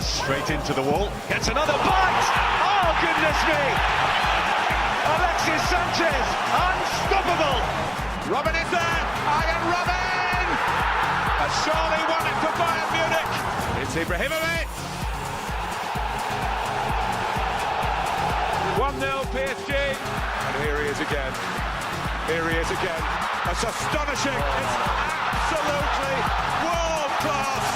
straight into the wall. Gets another bite! Oh, goodness me! Alexis Sanchez, unstoppable! Robin is there! Iron Robin! A surely won it for Bayern Munich! It's Ibrahimovic! 1-0 PSG. And here he is again. Here he is again. That's astonishing. It's absolutely world class.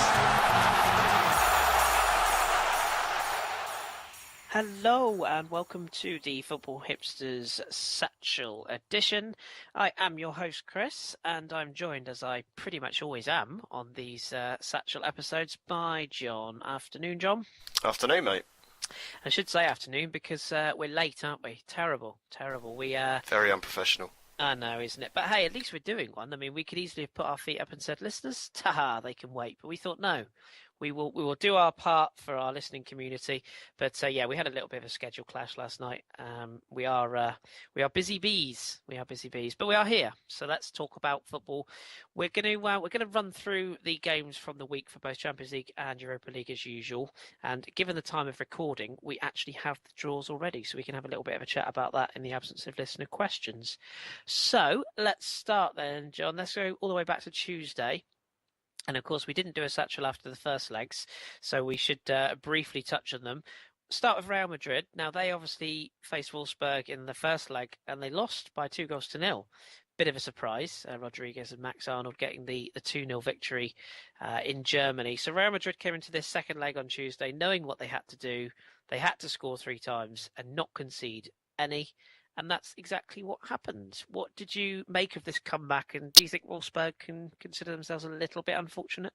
Hello and welcome to the Football Hipsters Satchel edition. I am your host Kris, and I'm joined, as I pretty much always am on these Satchel episodes, by John. Afternoon, John. Afternoon, mate. I should say afternoon because we're late, aren't we? Terrible. We Very unprofessional. I know, isn't it? But hey, at least we're doing one. I mean, we could easily have put our feet up and said, listeners, they can wait. But we thought, no, we will do our part for our listening community. But yeah, we had a little bit of a schedule clash last night. We are busy bees. But we are here. So let's talk about football. We're gonna run through the games from the week for both Champions League and Europa League as usual. And given the time of recording, we actually have the draws already, so we can have a little bit of a chat about that in the absence of listener questions. So let's start then, John. Let's go all the way back to Tuesday. And of course, we didn't do a satchel after the first legs, so we should briefly touch on them. Start with Real Madrid. Now, they obviously faced Wolfsburg in the first leg, and they lost by 2-0. Bit of a surprise. Rodriguez and Max Arnold getting the 2-0 victory in Germany. So Real Madrid came into this second leg on Tuesday knowing what they had to do. They had to score 3 times and not concede any. And that's exactly what happened. What did you make of this comeback? And do you think Wolfsburg can consider themselves a little bit unfortunate?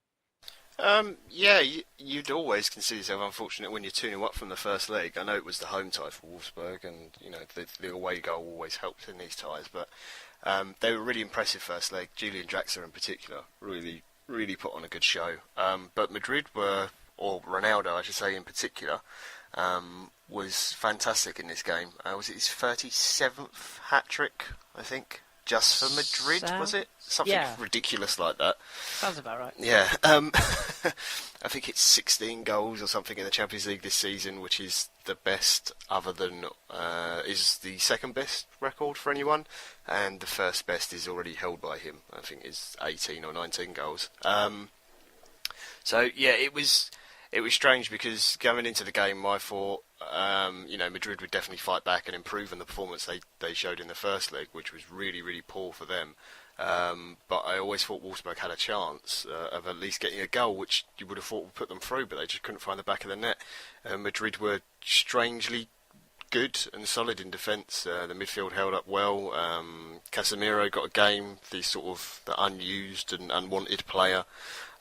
Yeah, you'd always consider yourself unfortunate when you're 2-0 up from the first leg. I know it was the home tie for Wolfsburg, and the away goal always helped in these ties. But they were really impressive first leg. Julian Draxler in particular really put on a good show. But Madrid or Ronaldo, I should say in particular, was fantastic in this game. Was it his 37th hat-trick, I think? Just for Madrid, was it? Something ridiculous like that. Sounds about right. Yeah. I think it's 16 goals or something in the Champions League this season, which is the best other than... is the second best record for anyone, and the first best is already held by him. I think it's 18 or 19 goals. So, yeah, it was strange because going into the game, I thought, Madrid would definitely fight back and improve on the performance they showed in the first leg, which was really, really poor for them. But I always thought Wolfsburg had a chance of at least getting a goal, which you would have thought would put them through, but they just couldn't find the back of the net. Madrid were strangely good and solid in defence. The midfield held up well. Casemiro got a game, the unused and unwanted player.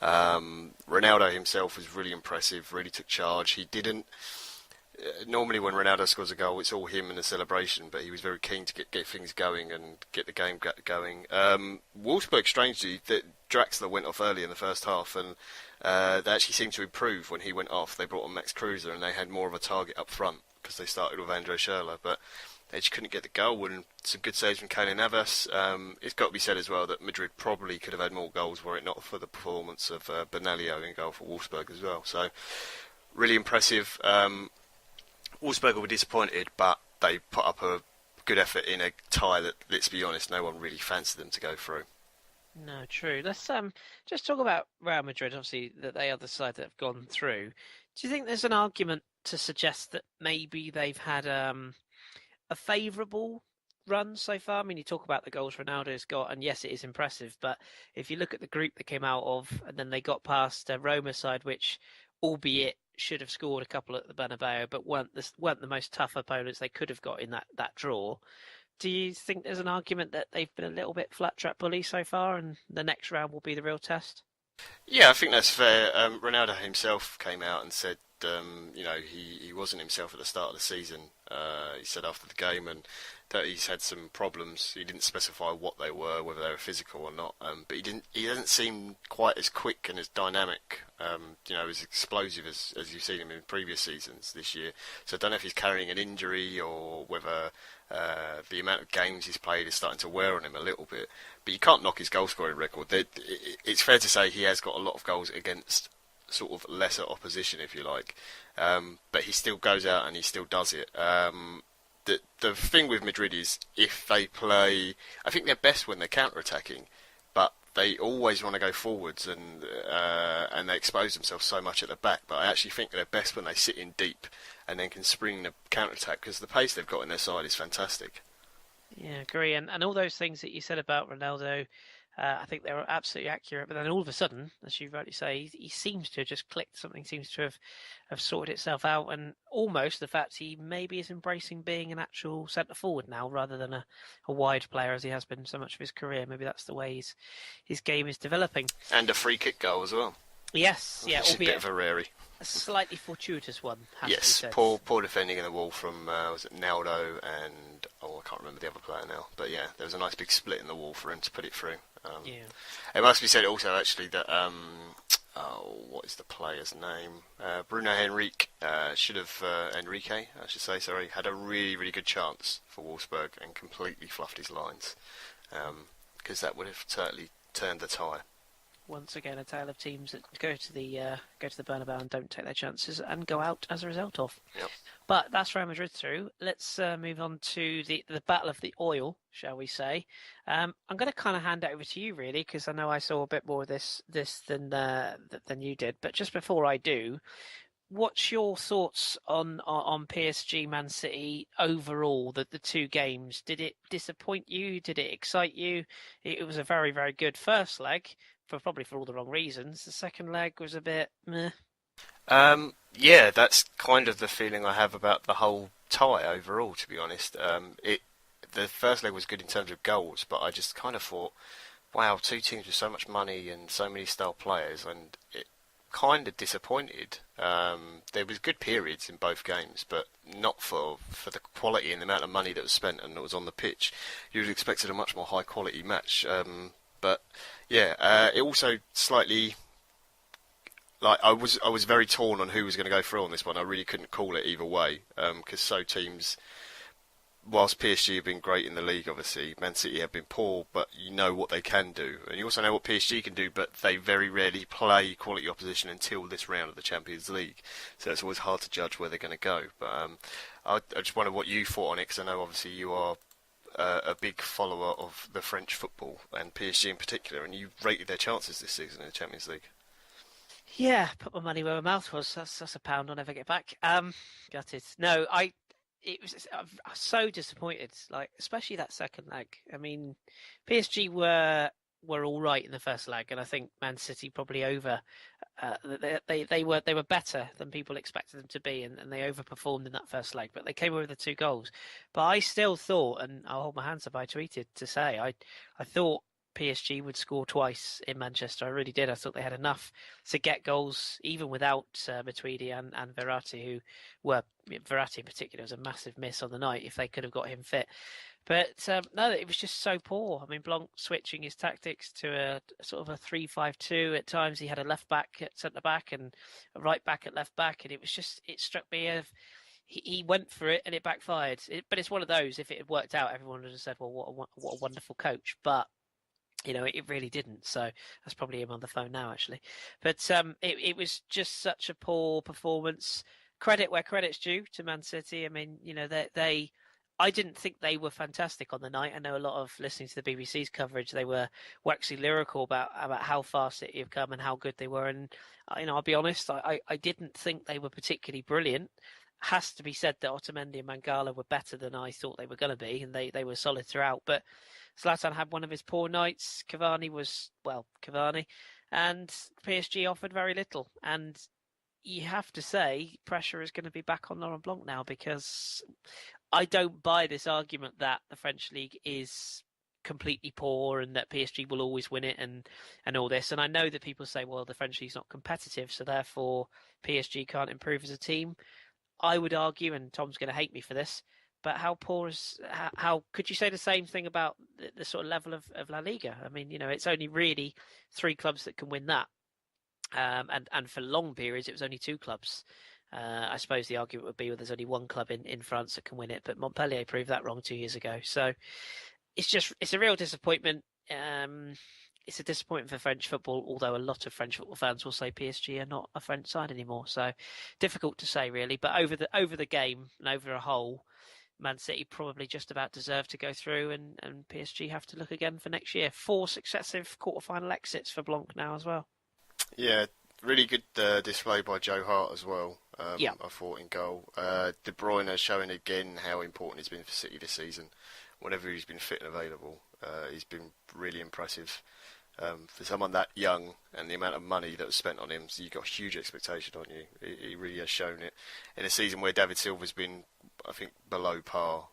Ronaldo himself was really impressive, really took charge. He didn't... normally when Ronaldo scores a goal, it's all him and the celebration, but he was very keen to get things going and get the game going. Wolfsburg, strangely, Draxler went off early in the first half, and they actually seemed to improve when he went off. They brought on Max Kruse, and they had more of a target up front because they started with Andre Schürrle, but they just couldn't get the goal, and some good saves from Keylor Navas. It's got to be said as well that Madrid probably could have had more goals were it not for the performance of Bernalillo in goal for Wolfsburg as well. So, really impressive. Wolfsburg were disappointed, but they put up a good effort in a tie that, let's be honest, no one really fancied them to go through. No, true. Let's just talk about Real Madrid, obviously, that they are the side that have gone through. Do you think there's an argument to suggest that maybe they've had a favourable run so far? I mean, you talk about the goals Ronaldo's got, and yes, it is impressive, but if you look at the group they came out of, and then they got past Roma side, which, albeit should have scored a couple at the Bernabeu, but weren't the most tough opponents they could have got in that draw. Do you think there's an argument that they've been a little bit flat track bully so far, and the next round will be the real test? Yeah, I think that's fair. Ronaldo himself came out and said, he wasn't himself at the start of the season. He said after the game, and that he's had some problems. He didn't specify what they were, whether they were physical or not. But he doesn't seem quite as quick and as dynamic, as explosive as you've seen him in previous seasons this year. So I don't know if he's carrying an injury or whether the amount of games he's played is starting to wear on him a little bit. But you can't knock his goal scoring record. It's fair to say he has got a lot of goals against sort of lesser opposition, if you like. But he still goes out and he still does it. The thing with Madrid is if they play, I think they're best when they're counter-attacking, but they always want to go forwards and they expose themselves so much at the back. But I actually think they're best when they sit in deep and then can spring the counter-attack because the pace they've got on their side is fantastic. Yeah, agree. And all those things that you said about Ronaldo, I think they were absolutely accurate. But then all of a sudden, as you rightly say, he seems to have just clicked. Something seems to have sorted itself out. And almost the fact he maybe is embracing being an actual centre forward now rather than a wide player as he has been so much of his career. Maybe that's the way his game is developing. And a free kick goal as well. Yes, yeah, it's a bit of a rarity. A slightly fortuitous one. Yes, poor defending in the wall from was it Naldo and I can't remember the other player now. But yeah, there was a nice big split in the wall for him to put it through. Yeah. It must be said also actually that what is the player's name? Bruno Henrique should have Enrique, I should say. Sorry, had a really good chance for Wolfsburg and completely fluffed his lines because that would have totally turned the tide. Once again, a tale of teams that go to the Bernabeu and don't take their chances and go out as a result of. Yep. But that's Real Madrid through. Let's move on to the battle of the oil, shall we say? I'm going to kind of hand it over to you, really, because I know I saw a bit more of this than you did. But just before I do, what's your thoughts on PSG Man City overall? The two games, did it disappoint you? Did it excite you? It was a very, very good first leg. Probably for all the wrong reasons. The second leg was a bit meh. Yeah, that's kind of the feeling I have about the whole tie overall, to be honest. The first leg was good in terms of goals, but I just kind of thought, wow, two teams with so much money and so many star players, and it kind of disappointed. There was good periods in both games, but not for the quality and the amount of money that was spent and that was on the pitch. You would have expected a much more high quality match. But yeah, it also slightly like I was very torn on who was going to go through on this one. I really couldn't call it either way because teams, whilst PSG have been great in the league, obviously Man City have been poor, but you know what they can do, and you also know what PSG can do. But they very rarely play quality opposition until this round of the Champions League, so it's always hard to judge where they're going to go. But I just wonder what you thought on it because I know obviously you are a big follower of the French football and PSG in particular, and you rated their chances this season in the Champions League. Yeah, put my money where my mouth was. That's a pound I'll never get back. Gutted. No, I'm so disappointed. Like especially that second leg. I mean, PSG were all right in the first leg, and I think Man City probably they were better than people expected them to be, and they overperformed in that first leg. But they came away with the two goals. But I still thought, and I'll hold my hands up, I tweeted to say I thought PSG would score twice in Manchester. I really did. I thought they had enough to get goals, even without Matuidi and Verratti, who were Verratti in particular was a massive miss on the night if they could have got him fit. But no, it was just so poor. I mean, Blanc switching his tactics to a sort of a 3-5-2 at times. He had a left back at centre back and a right back at left back, and it struck me as he went for it and it backfired. But it's one of those. If it had worked out, everyone would have said, "Well, what a wonderful coach." But you know, it really didn't. So that's probably him on the phone now, actually. But it was just such a poor performance. Credit where credit's due to Man City. I mean, you know, I didn't think they were fantastic on the night. I know a lot of listening to the BBC's coverage, they were waxing lyrical about how far City have come and how good they were. And you know, I'll be honest, I didn't think they were particularly brilliant. Has to be said that Otamendi and Mangala were better than I thought they were going to be, and they were solid throughout. But Zlatan had one of his poor nights. Cavani was, well, Cavani. And PSG offered very little. And you have to say, pressure is going to be back on Laurent Blanc now, because I don't buy this argument that the French league is completely poor and that PSG will always win it and all this. And I know that people say, well, the French league's not competitive, so therefore PSG can't improve as a team. I would argue, and Tom's going to hate me for this, but how could you say the same thing about the sort of level of La Liga? I mean, you know, it's only really 3 clubs that can win that. And for long periods, it was only 2 clubs. I suppose the argument would be, well, there's only 1 club in France that can win it, but Montpellier proved that wrong 2 years ago. So it's a real disappointment. it's a disappointment for French football, although a lot of French football fans will say PSG are not a French side anymore. So difficult to say, really. But over the game and over a whole, Man City probably just about deserve to go through, and PSG have to look again for next year. 4 successive quarter-final exits for Blanc now as well. Yeah, really good display by Joe Hart as well. Yeah. I thought in goal. De Bruyne showing again how important he's been for City this season. Whenever he's been fit and available, he's been really impressive. For someone that young and the amount of money that was spent on him, so you've got huge expectation on you. He really has shown it. In a season where David Silva's been, I think, below par,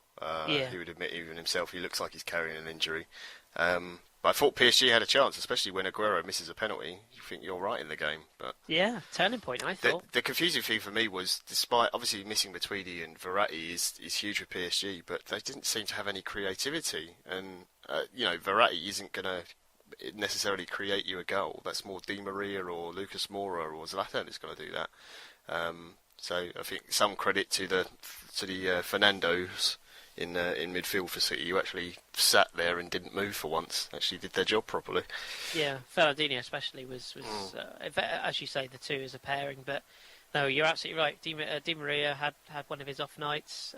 he would admit even himself he looks like he's carrying an injury. But I thought PSG had a chance, especially when Aguero misses a penalty. You think you're right in the game. But yeah, turning point, I thought. The confusing thing for me was, despite obviously missing Matuidi and Verratti is huge for PSG, but they didn't seem to have any creativity. And, Verratti isn't going to necessarily create you a goal. That's more Di Maria or Lucas Moura or Zlatan is going to do that. So I think some credit to the Fernandos in midfield for City, who actually sat there and didn't move for once. Actually did their job properly. Yeah, Fernandinho especially was as you say, the two as a pairing. But no, you're absolutely right. Di Maria had one of his off nights.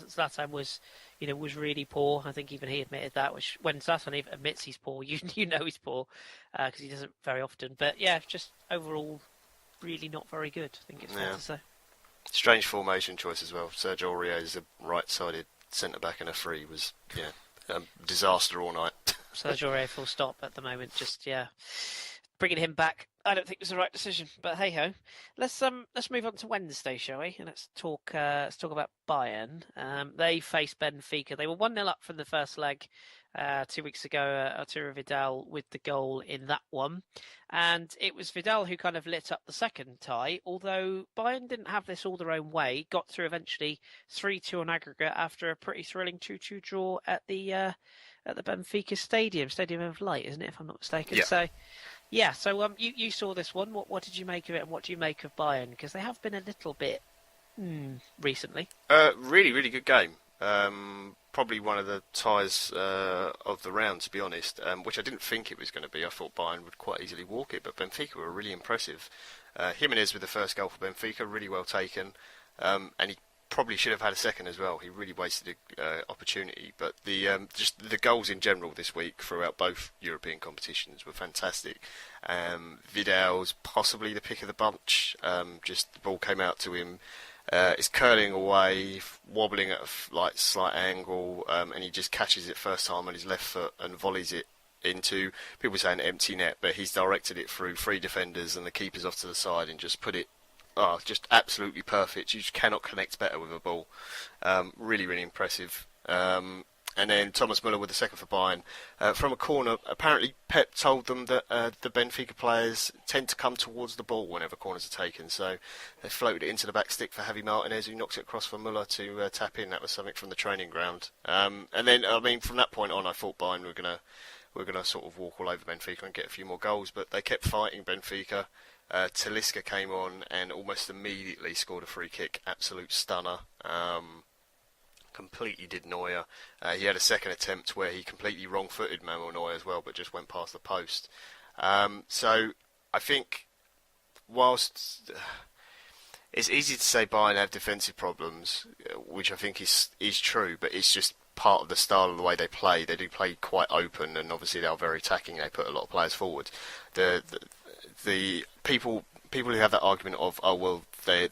Zlatan was really poor. I think even he admitted that. Which when Zlatan even admits he's poor, you know he's poor because he doesn't very often. But yeah, just overall, really not very good. I think it's fair to say. Strange formation choice as well. Sergio Aurier is a right-sided centre-back and a free was a disaster all night. Sergio Aurier full stop at the moment. Just bringing him back, I don't think it was the right decision. But hey ho, let's move on to Wednesday, shall we? And let's talk about Bayern. They faced Benfica. They were 1-0 up from the first leg 2 weeks ago. Arturo Vidal with the goal in that one, and it was Vidal who kind of lit up the second tie. Although Bayern didn't have this all their own way, got through eventually 3-2 on aggregate after a pretty thrilling 2-2 draw at the Benfica Stadium of Light, isn't it? If I'm not mistaken. Yeah. So you saw this one. What did you make of it, and what do you make of Bayern? Because they have been a little bit recently. Really, really good game. Probably one of the ties of the round, to be honest, which I didn't think it was going to be. I thought Bayern would quite easily walk it, but Benfica were really impressive. Jimenez with the first goal for Benfica, really well taken, and he probably should have had a second as well. He really wasted an opportunity, but just the goals in general this week throughout both European competitions were fantastic. Vidal's possibly the pick of the bunch. Just the ball came out to him. It's curling away, wobbling at a slight angle, and he just catches it first time on his left foot and volleys it into, people saying empty net, but he's directed it through 3 defenders and the keeper's off to the side and just put it, just absolutely perfect. You just cannot connect better with a ball. Really, really impressive. And then Thomas Müller with the second for Bayern. From a corner, apparently Pep told them that the Benfica players tend to come towards the ball whenever corners are taken. So they floated it into the back stick for Javi Martinez, who knocked it across for Müller to tap in. That was something from the training ground. And then, from that point on, I thought Bayern were gonna sort of walk all over Benfica and get a few more goals. But they kept fighting Benfica. Talisca came on and almost immediately scored a free kick. Absolute stunner. Completely did Neuer. He had a second attempt where he completely wrong-footed Manuel Neuer as well, but just went past the post. So I think whilst it's easy to say Bayern have defensive problems, which I think is true, but it's just part of the style of the way they play. They do play quite open, and obviously they are very attacking. They put a lot of players forward. The people who have that argument of they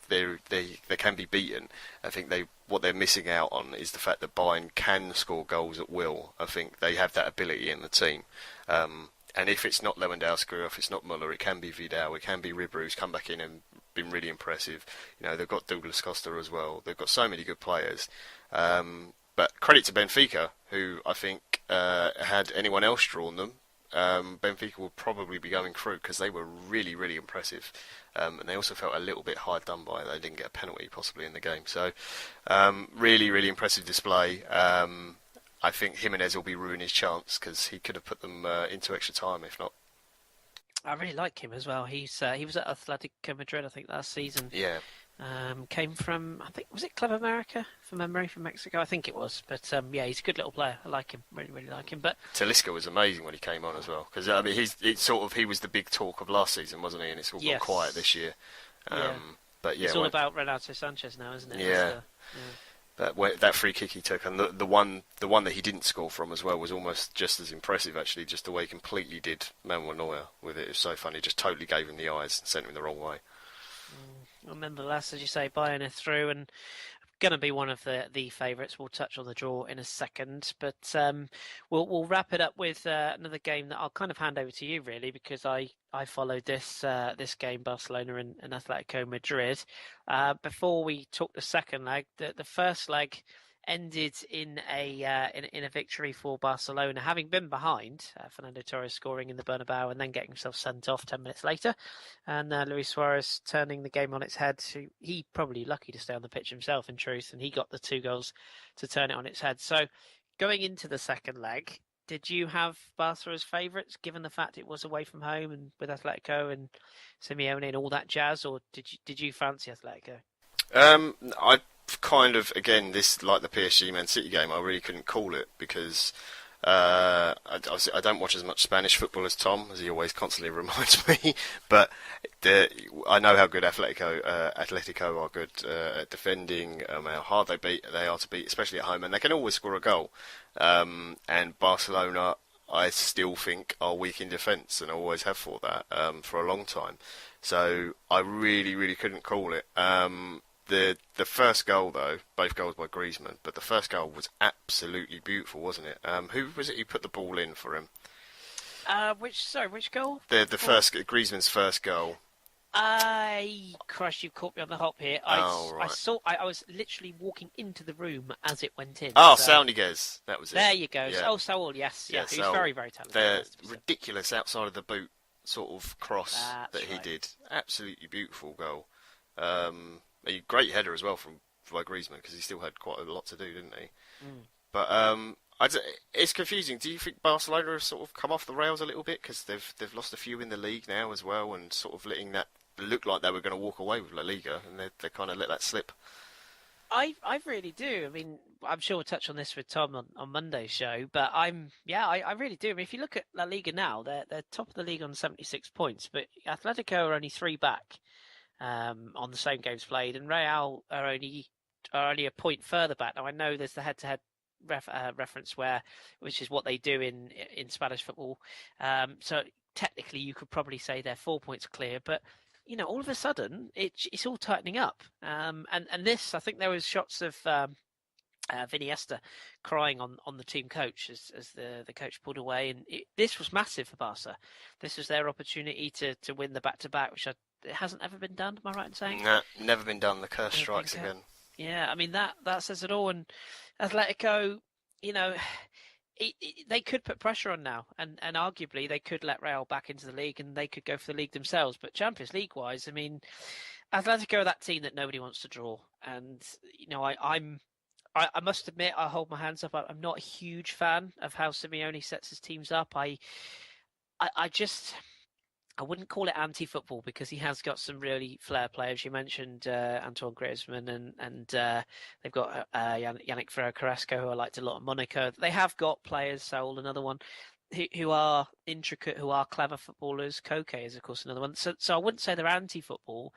can be beaten, I think what they're missing out on is the fact that Bayern can score goals at will. I think they have that ability in the team. And if it's not Lewandowski, or if it's not Müller, it can be Vidal, it can be Ribery, who's come back in and been really impressive. They've got Douglas Costa as well. They've got so many good players. But credit to Benfica, who I think had anyone else drawn them, Benfica will probably be going through, because they were really, really impressive. And they also felt a little bit hard done by. They didn't get a penalty possibly in the game. So really, really impressive display. I think Jimenez will be ruining his chance, because he could have put them into extra time if not. I really like him as well. He was at Atletico Madrid, I think, last season. Yeah. Came from, I think, was it Club America from memory, from Mexico? I think it was. But yeah, he's a good little player. I like him, really, really like him. But Talisca was amazing when he came on as well, because I mean, he was the big talk of last season, wasn't he? And it's all gone quiet this year. Yeah. But yeah, it's all about Renato Sanchez now, isn't it? Yeah. That free kick he took, and the one that he didn't score from as well was almost just as impressive, actually. Just the way he completely did Manuel Neuer with it. It was so funny. Just totally gave him the eyes and sent him the wrong way. And nonetheless, as you say, Bayern are through and going to be one of the favourites. We'll touch on the draw in a second, but we'll wrap it up with another game that I'll kind of hand over to you, really, because I followed this game, Barcelona and Atletico Madrid. Before we talk the second leg, the first leg ended in a victory for Barcelona, having been behind. Fernando Torres scoring in the Bernabeu and then getting himself sent off 10 minutes later, and Luis Suarez turning the game on its head. He probably lucky to stay on the pitch himself, in truth, and he got the 2 goals to turn it on its head. So, going into the second leg, did you have Barca as favourites, given the fact it was away from home and with Atletico and Simeone and all that jazz, or did you fancy Atletico? I kind of, again, this, like the PSG Man City game, I really couldn't call it because I don't watch as much Spanish football as Tom, as he always constantly reminds me. But I know how good Atletico are good at defending, how hard they are to beat, especially at home, and they can always score a goal. And Barcelona, I still think, are weak in defence, and always have for that for a long time. So I really, really couldn't call it. The first goal, though, both goals by Griezmann, but the first goal was absolutely beautiful, wasn't it? Who was it who put the ball in for him? Which goal? The first, Griezmann's first goal. Christ, you caught me on the hop here. Right. I was literally walking into the room as it went in. Saul Niguez, that was it. There you go. Yeah. Oh, Saul, yes. Yeah, he's Saul, very, very talented. The ridiculous outside of the boot sort of cross that he did. Absolutely beautiful goal. A great header as well by Griezmann, because he still had quite a lot to do, didn't he? But it's confusing. Do you think Barcelona have sort of come off the rails a little bit, because they've lost a few in the league now as well, and sort of letting that look like they were going to walk away with La Liga, and they kind of let that slip? I really do. I mean, I'm sure we'll touch on this with Tom on Monday's show, but I really do. I mean, if you look at La Liga now, they're top of the league on 76 points, but Atletico are only 3 back on the same games played, and Real are only a point further back. Now, I know there's the head-to-head reference which is what they do in Spanish football. So technically, you could probably say they're 4 points clear, but all of a sudden, it's all tightening up. And this, I think there was shots of Iniesta crying on the team coach as the coach pulled away, and this was massive for Barca. This was their opportunity to win the back-to-back, which it hasn't ever been done. Am I right in saying? No, never been done. The curse strikes again. Yeah, I mean that says it all. And Atletico, they could put pressure on now, and arguably they could let Real back into the league, and they could go for the league themselves. But Champions League wise, I mean, Atletico are that team that nobody wants to draw, and I must admit, I hold my hands up. I'm not a huge fan of how Simeone sets his teams up. I wouldn't call it anti-football, because he has got some really flair players. You mentioned Antoine Griezmann, and they've got Yannick Ferrer Carrasco, who I liked a lot at Monaco. They have got players, Saul, another one, who are intricate, who are clever footballers. Koke is, of course, another one. So I wouldn't say they're anti-football,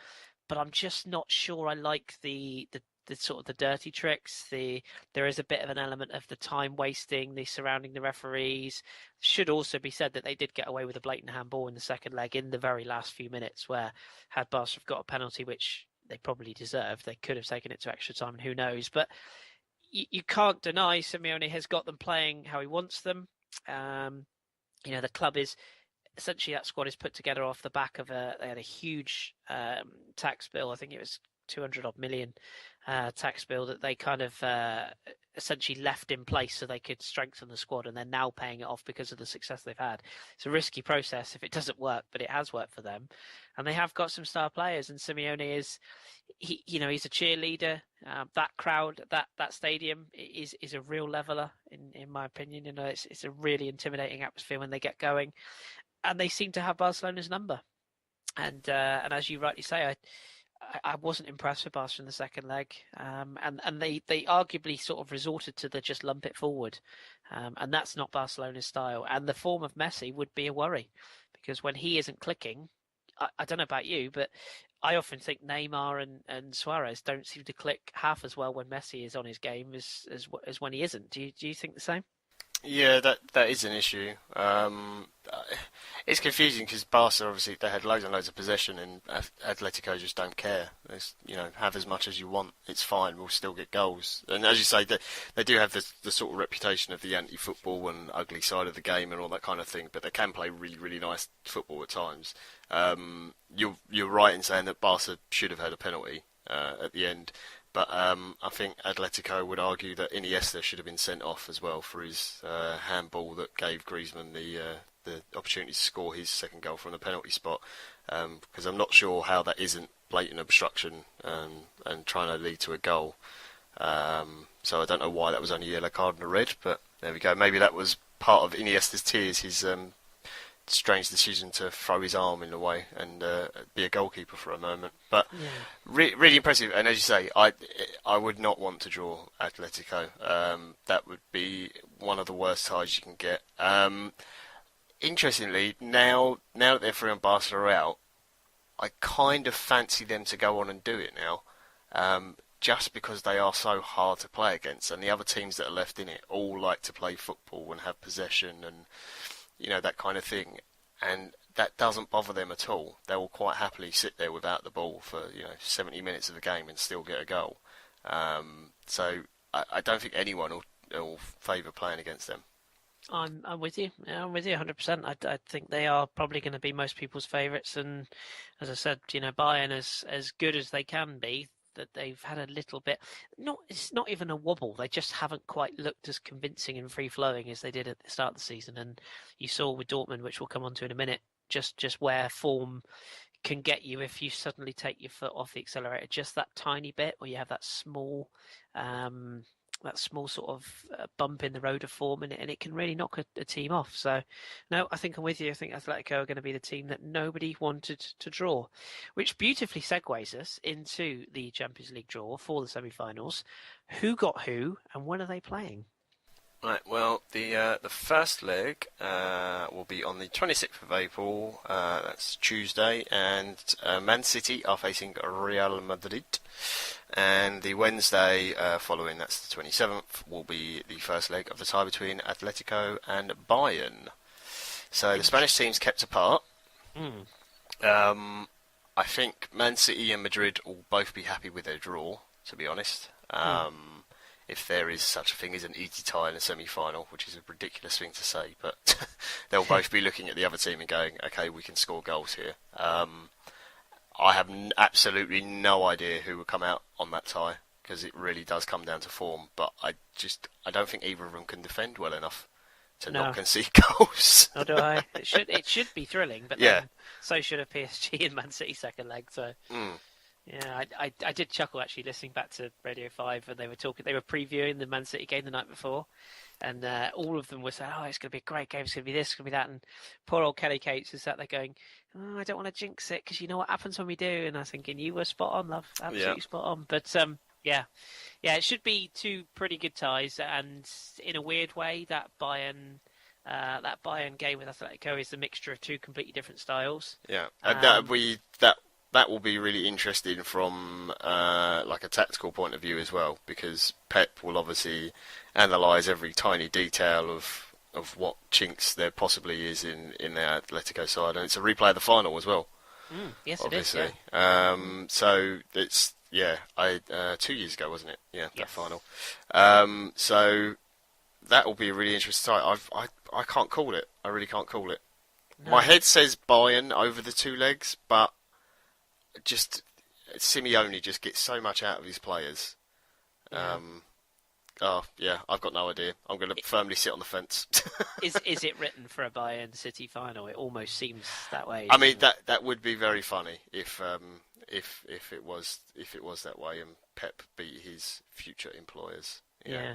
but I'm just not sure I like the sort of the dirty tricks. There is a bit of an element of the time wasting, the surrounding the referees. Should also be said that they did get away with a blatant handball in the second leg in the very last few minutes, where had Barca got a penalty, which they probably deserved, they could have taken it to extra time, and who knows. But you can't deny Simeone has got them playing how he wants them. The club is essentially, that squad is put together off the back of they had a huge tax bill. I think it was 200 odd million tax bill that they kind of essentially left in place so they could strengthen the squad, and they're now paying it off because of the success they've had. It's a risky process if it doesn't work, but it has worked for them, and they have got some star players. And Simeone he's a cheerleader. That crowd, that stadium is a real leveler in my opinion. It's a really intimidating atmosphere when they get going, and they seem to have Barcelona's number. And as you rightly say, I wasn't impressed with Barca in the second leg, and they arguably sort of resorted to the just lump it forward, and that's not Barcelona's style. And the form of Messi would be a worry, because when he isn't clicking, I don't know about you, but I often think Neymar and Suarez don't seem to click half as well when Messi is on his game as when he isn't. Do you think the same? Yeah, that is an issue. It's confusing because Barca, obviously, they had loads and loads of possession, and Atletico just don't care. There's, have as much as you want. It's fine. We'll still get goals. And as you say, they do have the sort of reputation of the anti-football and ugly side of the game and all that kind of thing. But they can play really, really nice football at times. You're right in saying that Barca should have had a penalty at the end. But I think Atletico would argue that Iniesta should have been sent off as well for his handball that gave Griezmann the opportunity to score his second goal from the penalty spot. Because I'm not sure how that isn't blatant obstruction and trying to lead to a goal. So I don't know why that was only a yellow card and a red. But there we go. Maybe that was part of Iniesta's tears. His strange decision to throw his arm in the way and be a goalkeeper for a moment, but really impressive. And as you say, I would not want to draw Atletico. That would be one of the worst ties you can get. Interestingly, now that they're free and Barca are out, I kind of fancy them to go on and do it now, just because they are so hard to play against, and the other teams that are left in it all like to play football and have possession and that kind of thing, and that doesn't bother them at all. They will quite happily sit there without the ball for 70 minutes of the game and still get a goal. So I don't think anyone will favour playing against them. I'm with you. Yeah, I'm with you 100%. I think they are probably going to be most people's favourites, and as I said, Bayern as good as they can be, that they've had a little bit. It's not even a wobble. They just haven't quite looked as convincing and free flowing as they did at the start of the season. And you saw with Dortmund, which we'll come on to in a minute, just where form can get you if you suddenly take your foot off the accelerator just that tiny bit, or you have that small sort of bump in the road of form, and it can really knock a team off. So, no, I think I'm with you. I think Atletico are going to be the team that nobody wanted to draw, which beautifully segues us into the Champions League draw for the semi-finals. Who got who, and when are they playing? Right, well, the first leg will be on the 26th of April, that's Tuesday, and Man City are facing Real Madrid. And the Wednesday following, that's the 27th, will be the first leg of the tie between Atletico and Bayern. So the Spanish teams kept apart. I think Man City and Madrid will both be happy with their draw, to be honest. If there is such a thing as an easy tie in a semi-final, which is a ridiculous thing to say, but they'll both be looking at the other team and going, okay, we can score goals here. I have absolutely no idea who will come out on that tie, because it really does come down to form, but I don't think either of them can defend well enough to not concede goals. Nor do I. It should be thrilling, but then so should a PSG and Man City second leg, so... Yeah, I did chuckle actually listening back to Radio 5 when they were previewing the Man City game the night before, and all of them were saying, oh, it's going to be a great game, it's going to be this, it's going to be that, and poor old Kelly Cates is sat there going, oh, I don't want to jinx it because you know what happens when we do, and I was thinking, you were spot on, love, absolutely spot on, but yeah, it should be two pretty good ties, and in a weird way, that Bayern game with Atletico is a mixture of two completely different styles. Yeah, and that will be really interesting from like a tactical point of view as well, because Pep will obviously analyse every tiny detail of what chinks there possibly is in their Atletico side, and it's a replay of the final as well. Yes, obviously. It is. Yeah. So it's 2 years ago, wasn't it? Yeah, that final. So that will be a really interesting tie. I can't call it. I really can't call it. No. My head says Bayern over the two legs, but just Simeone just gets so much out of his players. I've got no idea. I'm going to firmly sit on the fence. Is it written for a Bayern City final? It almost seems that way. I mean, that would be very funny if it was that way and Pep beat his future employers. Yeah.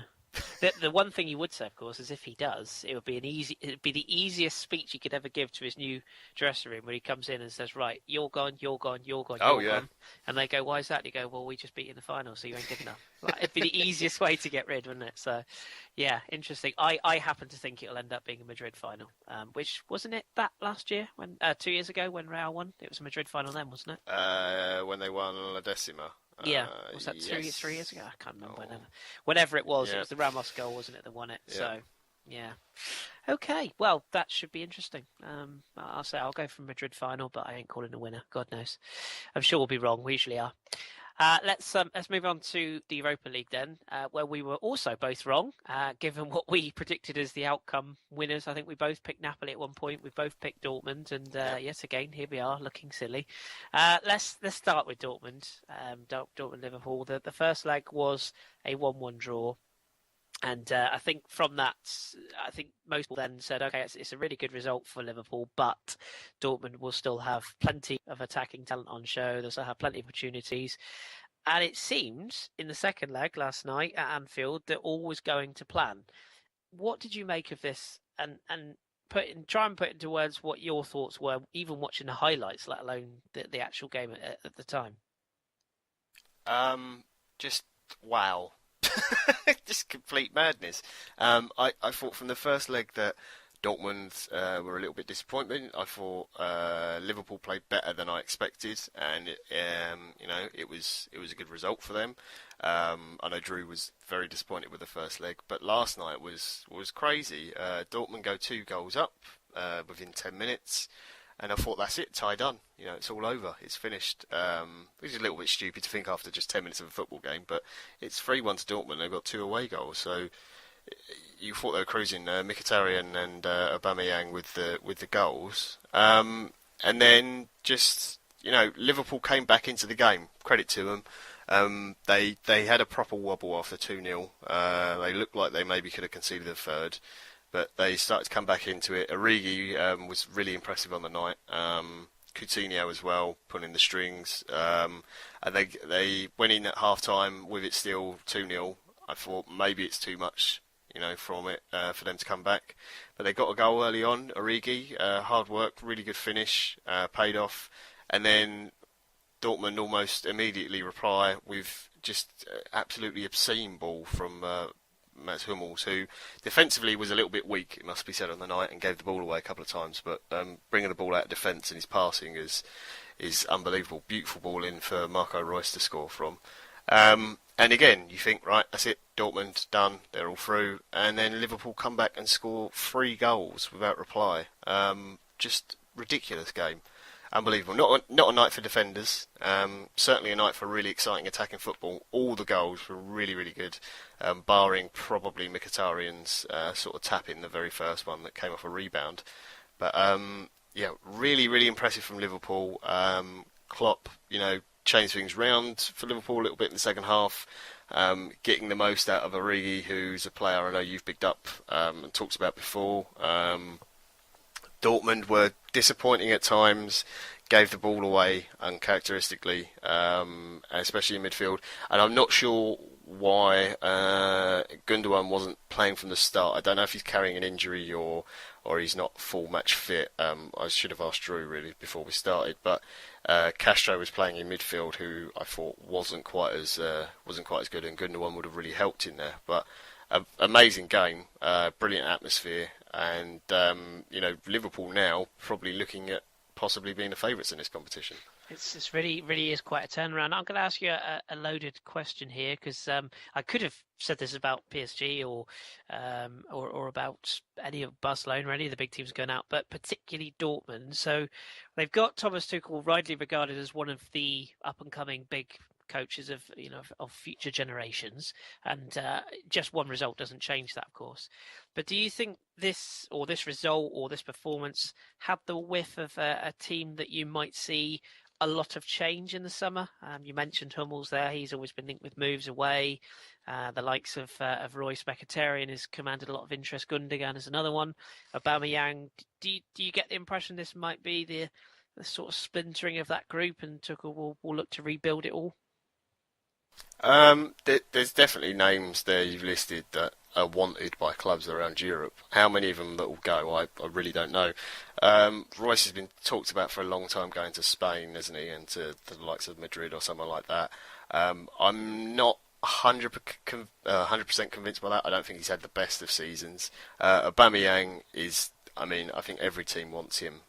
The one thing you would say, of course, is if he does, it'd be the easiest speech he could ever give to his new dressing room when he comes in and says, "Right, you're gone, you're gone, you're gone, Oh, you're yeah. gone," and they go, "Why is that?" And you go, "Well, we just beat you in the final, so you ain't good enough." Like, it'd be the easiest way to get rid, wouldn't it? So, yeah, interesting. I happen to think it'll end up being a Madrid final, which wasn't it that last year when 2 years ago when Real won? It was a Madrid final then, wasn't it? When they won La Decima. Yeah, was that yes. 3 years ago? I can't remember. Whenever it was, Yeah. it was the Ramos goal, wasn't it, that won it? Yeah. So, yeah. Okay, well, that should be interesting. I'll say I'll go for Madrid final, but I ain't calling a winner. God knows. I'm sure we'll be wrong. We usually are. Let's move on to the Europa League then, where we were also both wrong, given what we predicted as the outcome winners. I think we both picked Napoli at one point. We both picked Dortmund, and yet again, here we are looking silly. Let's start with Dortmund. Dortmund Liverpool. The first leg was a 1-1 draw. And I think from that, I think most people then said, okay, it's a really good result for Liverpool, but Dortmund will still have plenty of attacking talent on show. They'll still have plenty of opportunities. And it seemed in the second leg last night at Anfield that all was going to plan. What did you make of this? And try and put into words what your thoughts were, even watching the highlights, let alone the actual game at the time. Just wow. Just complete madness. I thought from the first leg that Dortmund were a little bit disappointing. I thought Liverpool played better than I expected, and it was a good result for them. I know Drew was very disappointed with the first leg, but last night was crazy. Dortmund go 2 goals up within 10 minutes. And I thought, that's it, tie done. It's all over. It's finished. Which is a little bit stupid to think after just 10 minutes of a football game, but it's 3-1 to Dortmund. They've got 2 away goals, so you thought they were cruising. Mkhitaryan and Aubameyang with the goals, and then just Liverpool came back into the game. Credit to them. They had a proper wobble after 2-0. They looked like they maybe could have conceded a third. But they started to come back into it. Origi was really impressive on the night. Coutinho as well, pulling the strings. And they went in at half-time with it still 2-0. I thought maybe it's too much, from it for them to come back. But they got a goal early on. Origi, hard work, really good finish, paid off. And then Dortmund almost immediately reply with just absolutely obscene ball from Mats Hummels, who defensively was a little bit weak, it must be said, on the night, and gave the ball away a couple of times. But bringing the ball out of defence and his passing is unbelievable. Beautiful ball in for Marco Reus to score from. And again, you think, right, that's it, Dortmund done, they're all through, and then Liverpool come back and score 3 goals without reply. Just ridiculous game. Unbelievable. Not a night for defenders. Certainly a night for really exciting attacking football. All the goals were really, really good, barring probably Mkhitaryan's sort of tap in the very first one that came off a rebound. But really, really impressive from Liverpool. Klopp, changed things round for Liverpool a little bit in the second half, getting the most out of Origi, who's a player I know you've picked up and talked about before. Dortmund were disappointing at times, gave the ball away uncharacteristically, especially in midfield. And I'm not sure why Gundogan wasn't playing from the start. I don't know if he's carrying an injury or he's not full match fit. I should have asked Drew really before we started, but Castro was playing in midfield, who I thought wasn't quite as good, and Gundogan would have really helped in there. But amazing game, brilliant atmosphere. And Liverpool now probably looking at possibly being the favourites in this competition. It's really is quite a turnaround. I'm going to ask you a loaded question here, because I could have said this about PSG or about any of Barcelona or any of the big teams going out, but particularly Dortmund. So they've got Thomas Tuchel, widely regarded as one of the up and coming big coaches of future generations, and just one result doesn't change that, of course. But do you think this result or this performance had the whiff of a team that you might see a lot of change in the summer? You mentioned Hummels there; he's always been linked with moves away. The likes of Royce Mkhitaryan has commanded a lot of interest. Gundogan is another one. Aubameyang. Do you get the impression this might be the sort of splintering of that group, and Tuchel will look to rebuild it all? There's definitely names there you've listed that are wanted by clubs around Europe. How many of them that will go, I really don't know. Royce has been talked about for a long time going to Spain, hasn't he, and to the likes of Madrid or somewhere like that. I'm not 100% convinced by that. I don't think he's had the best of seasons. Aubameyang is, I mean, I think every team wants him.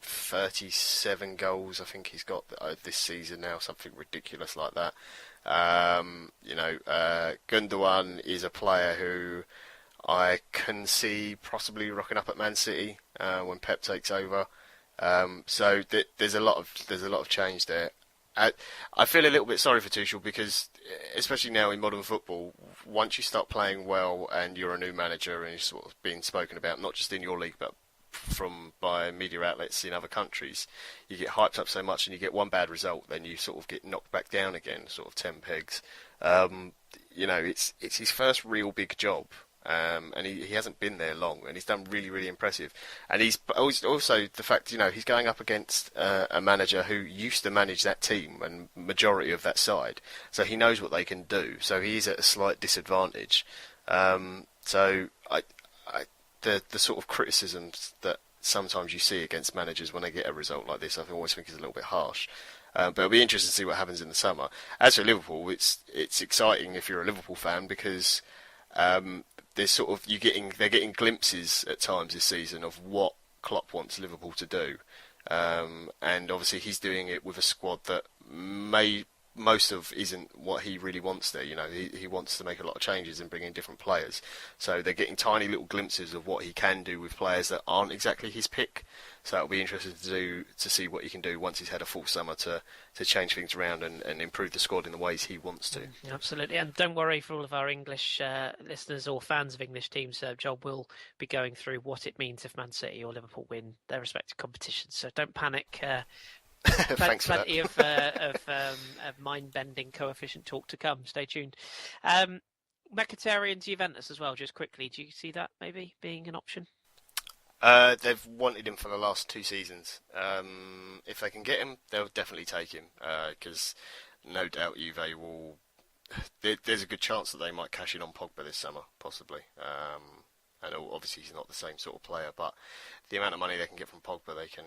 37 goals, I think he's got this season now, something ridiculous like that. Gundogan is a player who I can see possibly rocking up at Man City when Pep takes over. So there's a lot of change there. I feel a little bit sorry for Tuchel because, especially now in modern football, once you start playing well and you're a new manager and you're sort of being spoken about, not just in your league but by media outlets in other countries, you get hyped up so much and you get one bad result, then you sort of get knocked back down again, sort of 10 pegs. It's his first real big job. And he hasn't been there long, and he's done really, really impressive. And he's also the fact, he's going up against a manager who used to manage that team and majority of that side, so he knows what they can do. So he is at a slight disadvantage. The sort of criticisms that sometimes you see against managers when they get a result like this, I always think is a little bit harsh. But it'll be interesting to see what happens in the summer. As for Liverpool, it's exciting if you're a Liverpool fan because. There's sort of they're getting glimpses at times this season of what Klopp wants Liverpool to do, and obviously he's doing it with a squad that most of isn't what he really wants there. He wants to make a lot of changes and bring in different players, so they're getting tiny little glimpses of what he can do with players that aren't exactly his pick. So it'll be interesting to see what he can do once he's had a full summer to change things around and improve the squad in the ways he wants to. Absolutely, and don't worry for all of our English listeners or fans of English teams. Job will be going through what it means if Man City or Liverpool win their respective competitions. So don't panic. Thanks for plenty that. of mind-bending coefficient talk to come. Stay tuned. Mkhitaryan to Juventus as well, just quickly. Do you see that maybe being an option? They've wanted him for the last 2 seasons. If they can get him, they'll definitely take him because no doubt Juve will. There's a good chance that they might cash in on Pogba this summer, possibly. And obviously he's not the same sort of player, but the amount of money they can get from Pogba, they can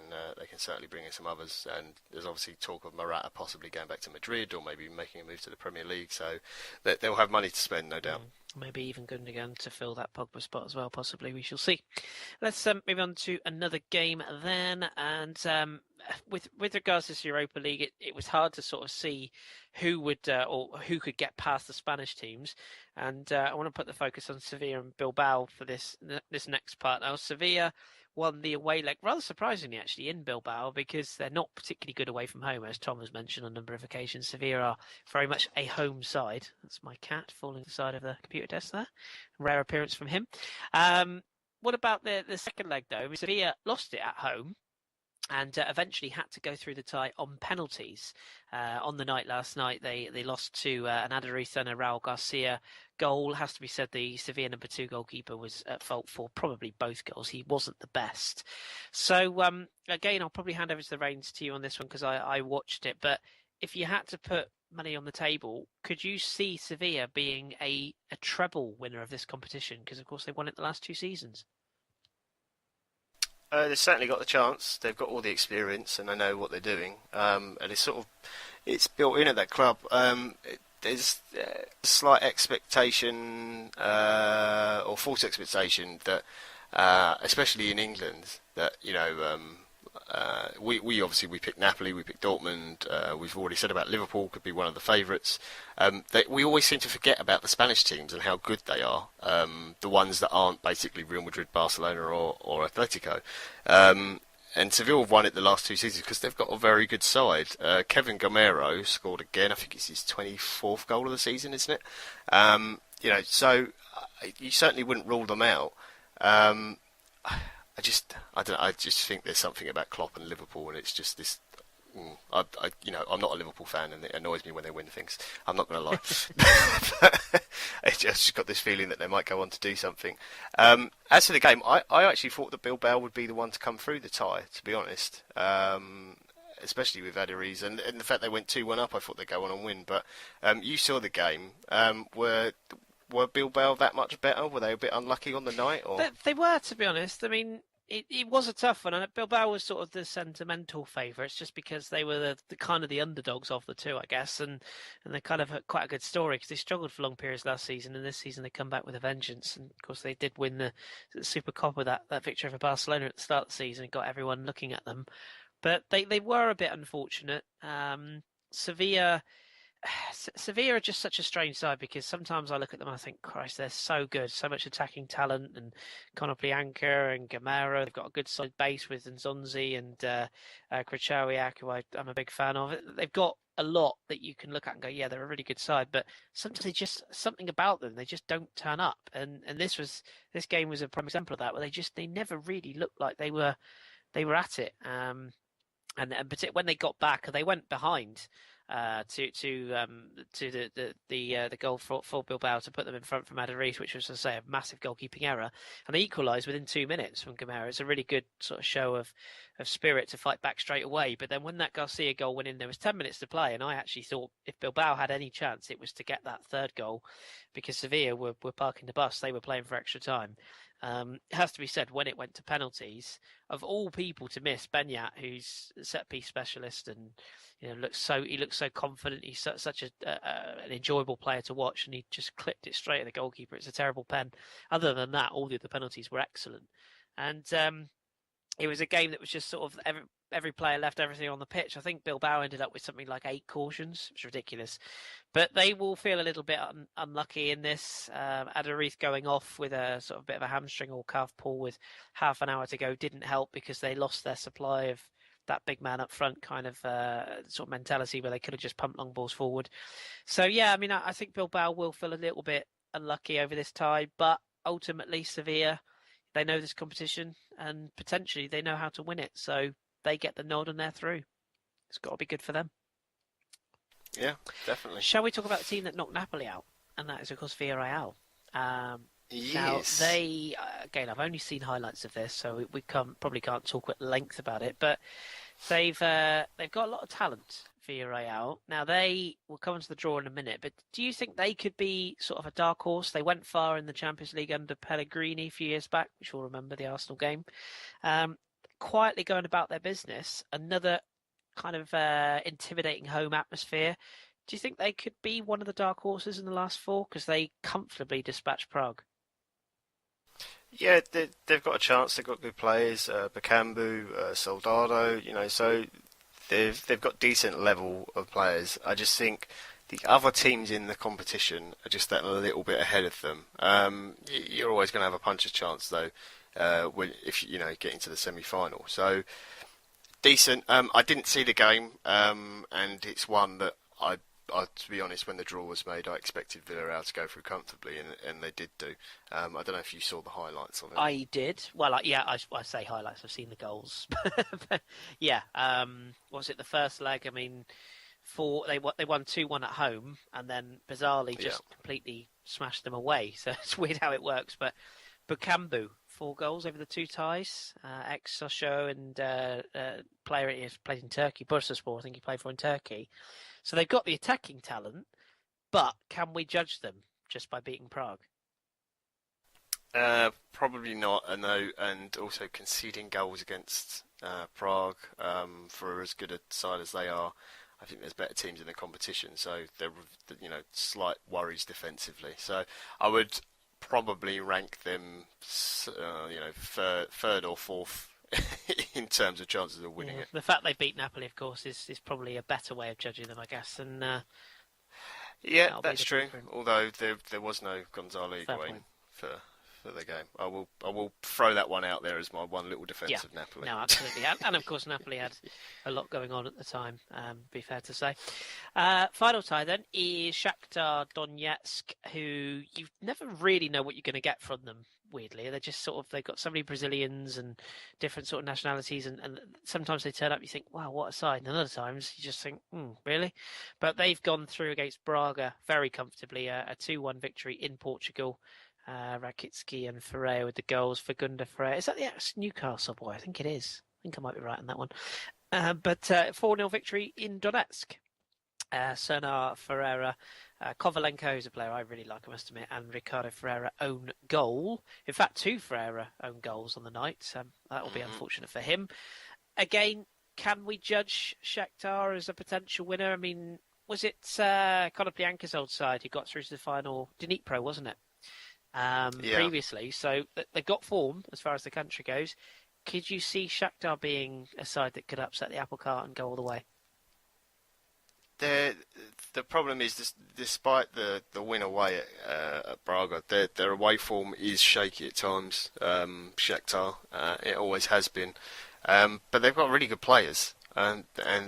certainly bring in some others. And there's obviously talk of Morata possibly going back to Madrid or maybe making a move to the Premier League. So they'll have money to spend, no doubt. Maybe even Gundogan to fill that Pogba spot as well, possibly. We shall see. Let's move on to another game then. And with regards to this Europa League, it was hard to sort of see who would or who could get past the Spanish teams. And I want to put the focus on Sevilla and Bilbao for this next part. Now, Sevilla won the away leg, rather surprisingly actually, in Bilbao because they're not particularly good away from home, as Tom has mentioned on a number of occasions. Sevilla are very much a home side. That's my cat falling aside of the computer desk there. Rare appearance from him. What about the second leg though? Sevilla lost it at home and eventually had to go through the tie on penalties. On the night last night, they lost to an Aduriza and a Raul Garcia goal. Has to be said, the Sevilla number 2 goalkeeper was at fault for probably both goals. He wasn't the best. So, again, I'll probably hand over to the reins to you on this one because I watched it. But if you had to put money on the table, could you see Sevilla being a treble winner of this competition? Because, of course, they won it the last 2 seasons. They've certainly got the chance. They've got all the experience, and they know what they're doing. And it's built in at that club. There's a slight expectation or false expectation that, especially in England, that we obviously picked Napoli, we picked Dortmund. We've already said about Liverpool could be one of the favourites. We always seem to forget about the Spanish teams and how good they are. The ones that aren't basically Real Madrid, Barcelona, or Atletico. And Seville have won it the last 2 seasons because they've got a very good side. Kevin Gamero scored again. I think it's his 24th goal of the season, isn't it? So you certainly wouldn't rule them out. I just think there's something about Klopp and Liverpool, and it's just this. I'm not a Liverpool fan, and it annoys me when they win things. I'm not going to lie. I just got this feeling that they might go on to do something. As for the game, I actually thought that Bilbao would be the one to come through the tie, to be honest. Especially with Aduriz, and the fact they went 2-1 up, I thought they'd go on and win. But you saw the game. were Bilbao that much better? Were they a bit unlucky on the night? Or They were, to be honest. I mean, it was a tough one, and Bilbao was sort of the sentimental favourites, just because they were the kind of the underdogs of the two, I guess, and they kind of had quite a good story because they struggled for long periods last season, and this season they come back with a vengeance, and of course they did win the Super Cup with that victory over Barcelona at the start of the season, and got everyone looking at them, but they were a bit unfortunate. Sevilla. Sevilla are just such a strange side because sometimes I look at them and I think, Christ, they're so good, so much attacking talent, and Konoplyanka and Gamero. They've got a good solid base with Nzonzi and Krychowiak, who I'm a big fan of. They've got a lot that you can look at and go, yeah, they're a really good side, but sometimes they just something about them, they just don't turn up. And this game was a prime example of that, where they never really looked like they were at it. And particularly when they got back, they went behind to the goal for Bilbao to put them in front from Aduriz, which was, as I say, a massive goalkeeping error, and they equalised within 2 minutes from Gamero. It's a really good sort of show of spirit to fight back straight away. But then when that Garcia goal went in, there was 10 minutes to play, and I actually thought if Bilbao had any chance, it was to get that third goal, because Sevilla were parking the bus. They were playing for extra time. It has to be said, when it went to penalties, of all people to miss, Benyat, who's a set piece specialist, and looks so confident. He's such an enjoyable player to watch, and he just clipped it straight at the goalkeeper. It's a terrible pen. Other than that, all the other penalties were excellent, and it was a game that was just sort of every player left everything on the pitch. I think Bilbao ended up with something like 8 cautions. It's ridiculous. But they will feel a little bit unlucky in this. Aduriz going off with a sort of bit of a hamstring or calf pull with half an hour to go didn't help, because they lost their supply of that big man up front kind of sort of mentality where they could have just pumped long balls forward. So, yeah, I mean, I think Bilbao will feel a little bit unlucky over this tie, but ultimately Sevilla, they know this competition and potentially they know how to win it. So they get the nod and they're through. It's got to be good for them. Yeah, definitely. Shall we talk about the team that knocked Napoli out? And that is, of course, Villarreal. Yes. Now, they, again, I've only seen highlights of this, so we probably can't talk at length about it, but they've got a lot of talent, Villarreal. Now, they will come into the draw in a minute, but do you think they could be sort of a dark horse? They went far in the Champions League under Pellegrini a few years back, which you'll remember, the Arsenal game. Quietly going about their business, another kind of intimidating home atmosphere. Do you think they could be one of the dark horses in the last 4? Because they comfortably dispatched Prague. Yeah, they've got a chance. They've got good players, Bakambu, Soldado. So they've got decent level of players. I just think the other teams in the competition are just that little bit ahead of them. You're always going to have a puncher's chance, though, if get into the semi-final. So decent. I didn't see the game, and it's one that to be honest, when the draw was made, I expected Villarreal to go through comfortably, and they did do. I don't know if you saw the highlights of it. I did. Well, I say highlights. I've seen the goals. But, yeah. Was it the first leg? I mean, they won 2-1 at home, and then bizarrely just completely smashed them away. So it's weird how it works. But Bakambu, 4 goals over the 2 ties. Ex-Sochaux and player he played in Turkey, Bursaspor, I think he played for in Turkey. So they've got the attacking talent, but can we judge them just by beating Prague? Probably not, and also conceding goals against Prague for as good a side as they are. I think there's better teams in the competition, so they're slight worries defensively. So I would probably rank them, third or fourth in terms of chances of winning it. The fact they beat Napoli, of course, is probably a better way of judging them, I guess. And yeah, that's true. Although there was no Gonzalo Higuain for the game. I will throw that one out there as my one little defence of Napoli. No, absolutely. And of course, Napoli had a lot going on at the time, be fair to say. Final tie then is Shakhtar Donetsk, who you never really know what you're going to get from them, weirdly. They're just they've got so many Brazilians and different sort of nationalities, and sometimes they turn up, you think, wow, what a side. And other times you just think, really? But they've gone through against Braga very comfortably, a 2-1 victory in Portugal. Rakitsky and Ferreira with the goals. For Gunda Ferreira. Is that the ex-Newcastle boy? I think it is. I think I might be right on that one. But 4-0 victory in Donetsk. Sonar Ferreira Kovalenko is a player I really like, I must admit, and Ricardo Ferreira own goal. In fact, 2 Ferreira own goals on the night. That will be unfortunate for him. Again, can we judge Shakhtar as a potential winner? I mean, was it Konoplyanka's old side who got through to the final? Dnipro, wasn't it? Previously. So they've got form as far as the country goes. Could you see Shakhtar being a side that could upset the apple cart and go all the way? The problem is, despite the win away at Braga, their away form is shaky at times. Shakhtar, it always has been. But they've got really good players, and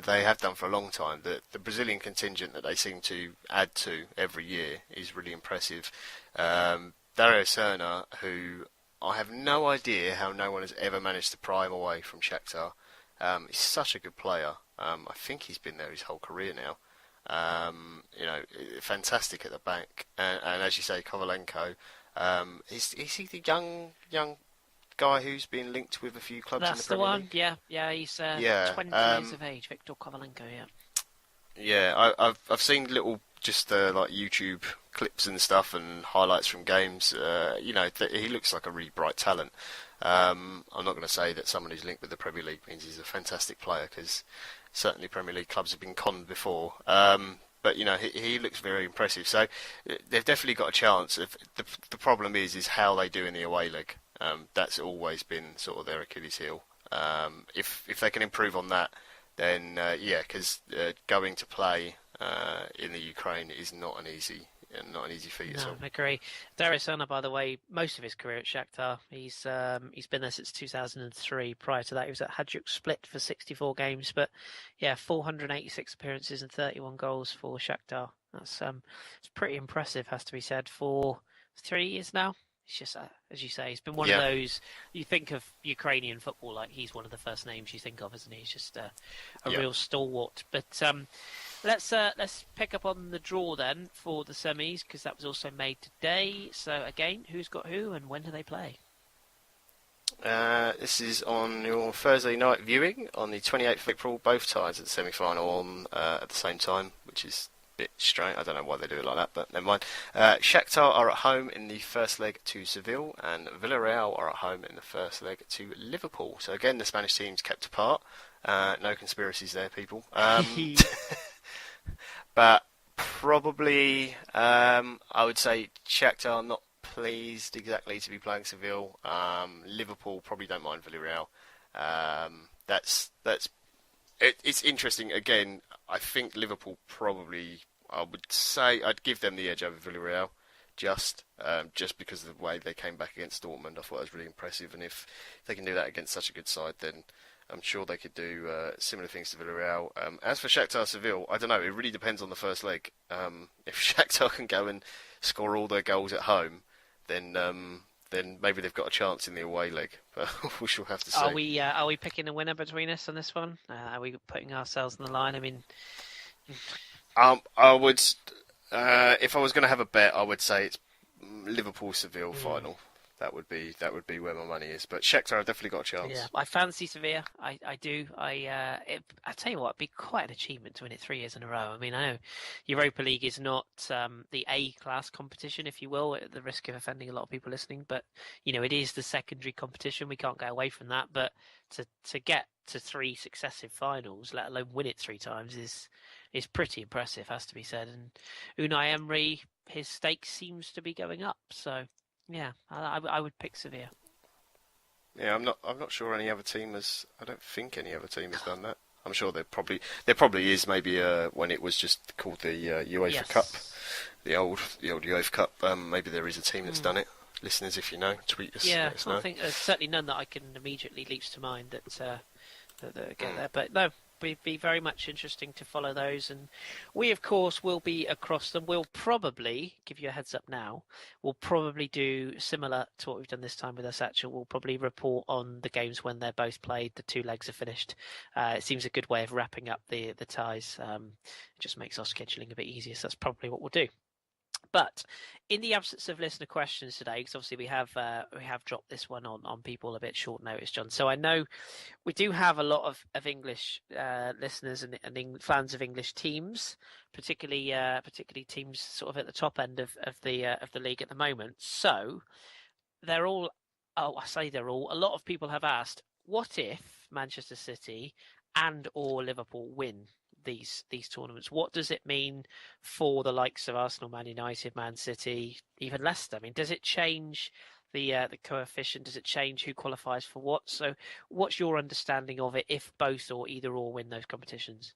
they have done for a long time. The Brazilian contingent that they seem to add to every year is really impressive. Dario Serna, who I have no idea how no one has ever managed to pry him away from Shakhtar. He's such a good player. I think he's been there his whole career now. Fantastic at the back. And as you say, Kovalenko, is he the young guy who's been linked with a few clubs in the Premier League? Yeah, he's 20 years of age, Victor Kovalenko, Yeah, I've seen little just like YouTube clips and stuff and highlights from games. He looks like a really bright talent. I'm not going to say that someone who's linked with the Premier League means he's a fantastic player, because certainly Premier League clubs have been conned before. But he looks very impressive. So they've definitely got a chance. The problem is how they do in the away leg. That's always been sort of their Achilles heel. If they can improve on that, then because going to play in the Ukraine is not an easy feat at all. I agree. Dario Serna, by the way, most of his career at Shakhtar, he's been there since 2003. Prior to that, he was at Hajduk Split for 64 games, but 486 appearances and 31 goals for Shakhtar. That's it's pretty impressive, has to be said, for 3 years now. It's just, as you say, he's been one of those. You think of Ukrainian football, like he's one of the first names you think of, isn't he? He's just a real stalwart. But let's pick up on the draw then for the semis, because that was also made today. So again, who's got who and when do they play? This is on your Thursday night viewing on the 28th of April. Both ties at the semi-final on at the same time, which is bit strange. I don't know why they do it like that, but never mind. Shakhtar are at home in the first leg to Seville, and Villarreal are at home in the first leg to Liverpool. So again, the Spanish team's kept apart. No conspiracies there, people. But probably, I would say Shakhtar not pleased exactly to be playing Seville. Liverpool probably don't mind Villarreal. It's interesting. Again, I think Liverpool probably, I would say, I'd give them the edge over Villarreal, just because of the way they came back against Dortmund. I thought it was really impressive, and if they can do that against such a good side, then I'm sure they could do similar things to Villarreal. As for Shakhtar Seville, I don't know. It really depends on the first leg. If Shakhtar can go and score all their goals at home, then maybe they've got a chance in the away leg. But we shall have to see. Are we picking a winner between us on this one? Are we putting ourselves on the line? I mean, I would, if I was going to have a bet, I would say it's Liverpool-Seville final. That would be where my money is. But Shakhtar have definitely got a chance. Yeah, I fancy Sevilla. I do. I tell you what, it'd be quite an achievement to win it 3 years in a row. I mean, I know Europa League is not the A-class competition, if you will, at the risk of offending a lot of people listening. But it is the secondary competition. We can't go away from that. But to get to 3 successive finals, let alone win it 3 times, is pretty impressive, has to be said. And Unai Emery, his stake seems to be going up. So. Yeah, I would pick Sevilla. Yeah, I'm not sure any other team has. I don't think any other team has done that. I'm sure there probably is, maybe when it was just called the UEFA Cup, the old UEFA Cup. Maybe there is a team that's done it. Listeners, if you know, tweet us. Yeah, let us know. I think there's certainly none that I can immediately leaps to mind that get there. But no. Be very much interesting to follow those, and we of course will be across them. We'll probably give you a heads up now. We'll probably do similar to what we've done this time with our Satchel. We'll probably report on the games when they're both played. The 2 legs are finished. It seems a good way of wrapping up the ties. It just makes our scheduling a bit easier. So that's probably what we'll do. But in the absence of listener questions today, because obviously we have dropped this one on people a bit short notice, John. So I know we do have a lot of English listeners and fans of English teams, particularly teams sort of at the top end of the league at the moment. So they're all. Oh, I say they're all. A lot of people have asked, what if Manchester City and or Liverpool win these tournaments? What does it mean for the likes of Arsenal, Man United, Man City, even Leicester? I mean, does it change the coefficient? Does it change who qualifies for what? So, what's your understanding of it if both or either or win those competitions?